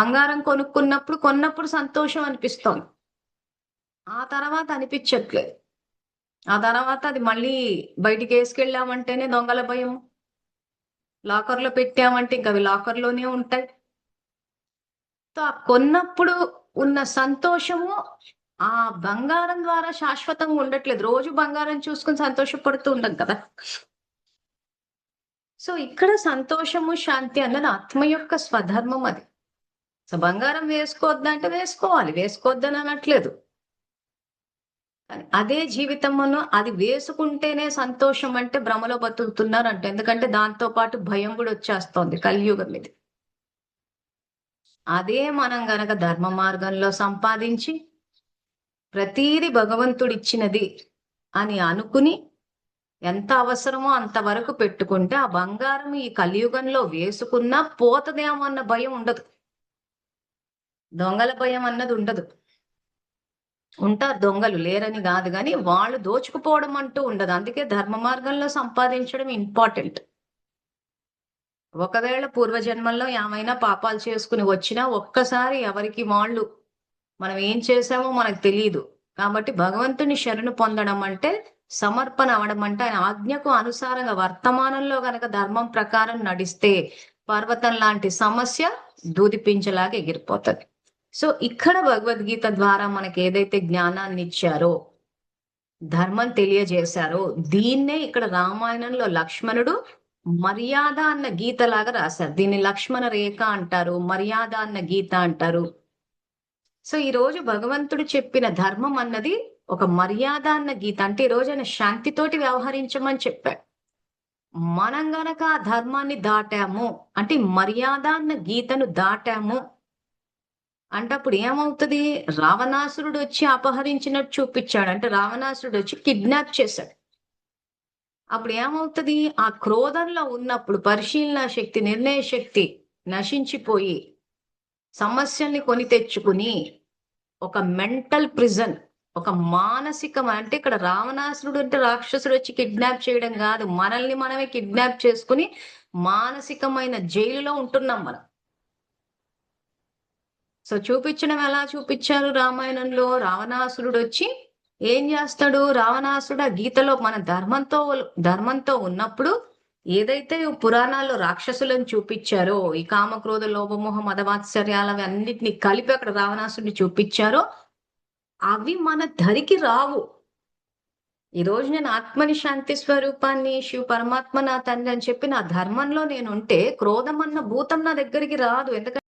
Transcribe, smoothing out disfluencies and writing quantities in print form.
బంగారం కొన్నప్పుడు సంతోషం అనిపిస్తోంది. ఆ తర్వాత అనిపించట్లేదు. ఆ తర్వాత అది మళ్ళీ బయటికేసుకెళ్ళామంటేనే దొంగల భయం. లాకర్‌లో పెట్టామంటే ఇంక అవి లాకర్‌లోనే ఉంటాయి. సో, ఆ కొన్నప్పుడు ఉన్న సంతోషము ఆ బంగారం ద్వారా శాశ్వతంగా ఉండట్లేదు. రోజు బంగారం చూసుకొని సంతోషపడుతూ ఉండం కదా! సో, ఇక్కడ సంతోషము, శాంతి అన్నది ఆత్మ యొక్క స్వధర్మం అది. సో, బంగారం వేసుకోవద్దంటే వేసుకోవాలి. వేసుకోవద్దని అనట్లేదు. కానీ అదే జీవితంలో అది వేసుకుంటేనే సంతోషం అంటే భ్రమలో బతుకుతున్నారంట. ఎందుకంటే దాంతో పాటు భయం గూడా వచ్చేస్తోంది కలియుగం ఇది. అదే మనం గనక ధర్మ మార్గంలో సంపాదించి ప్రతీది భగవంతుడిచ్చినది అని అనుకుని ఎంత అవసరమో అంతవరకు పెట్టుకుంటే ఆ బంగారం ఈ కలియుగంలో వేసుకున్నా పోతదేమో అన్న భయం ఉండదు. దొంగల భయం అన్నది ఉండదు. ఉంటారు దొంగలు లేరని గాదు గానీ, వాళ్ళు దోచుకుపోవడం అంటూ ఉండదు. అందుకే ధర్మ మార్గంలో సంపాదించడం ఇంపార్టెంట్. ఒకవేళ పూర్వజన్మల్లో ఏమైనా పాపాలు చేసుకొని వచ్చినా ఒక్కసారి ఎవరికి వాళ్ళు మనం ఏం చేశామో మనకు తెలీదు. కాబట్టి భగవంతుని శరణు పొందడం అంటే సమర్పణ అవ్వడం అంటే ఆయన ఆజ్ఞకు అనుసారంగా వర్తమానంలో గనక ధర్మం ప్రకారం నడిస్తే పర్వతం లాంటి సమస్య దూదిపించలాగా ఎగిరిపోతది. సో, ఇక్కడ భగవద్గీత ద్వారా మనకేదైతే జ్ఞానాన్నిచ్చారో, ధర్మం తెలియజేశారో, దీన్నే ఇక్కడ రామాయణంలో లక్ష్మణుడు మర్యాద అన్న గీతలాగా రాశారు. దీన్ని లక్ష్మణ రేఖ అంటారు. మర్యాద అన్న గీత అంటారు. సో, ఈరోజు భగవంతుడు చెప్పిన ధర్మం అన్నది ఒక మర్యాద అన్న గీత. అంటే ఈరోజు ఆయన శాంతితోటి వ్యవహరించమని చెప్పాడు. మనం గనక ఆ ధర్మాన్ని దాటాము, అంటే మర్యాద అన్న గీతను దాటాము అంటే అప్పుడు ఏమవుతది? రావణాసురుడొచ్చి అపహరించినట్టు చూపిచ్చాడు. అంటే రావణాసురుడొచ్చి కిడ్నాప్ చేశాడు. అప్పుడు ఏమవుతది? ఆ క్రోధంలో ఉన్నప్పుడు పరిశీలనా శక్తి, నిర్ణయ శక్తి నశించిపోయి, సమస్యల్ని కొని తెచ్చుకుని, ఒక మెంటల్ ప్రిజన్, ఒక అంటే ఇక్కడ రావణాసురుడు అంటే రాక్షసుడొచ్చి కిడ్నాప్ చేయడం గాదు. మనల్ని మనమే కిడ్నాప్ చేసుకొని మానసికమైన జైలులో ఉంటున్నాం మనం. సో, చూపిచ్చడం ఎలా చూపిచ్చారు రామాయణంలో? రావణాసురుడొచ్చి ఏం జేస్తాడు? రావణాసురుడు ఆ గీతలో మన ధర్మంతో ఉన్నప్పుడు ఏదైతే పురాణాల్లో రాక్షసులను చూపిచ్చారో, ఈ కామక్రోధ లోభమోహ మదమాత్సర్యాలవి అన్నిటిని కలిపి అక్కడ రావణాసురుడిని చూపిచ్చారో, అవి మన ధరికి రావు. ఈరోజు నేను ఆత్మని శాంతి స్వరూపాన్ని, శివ పరమాత్మ నా తండ్రి అని చెప్పి నా ధర్మంలో నేనుంటే క్రోధం అన్న భూతం నా దగ్గరికి రాదు. ఎందుకంటే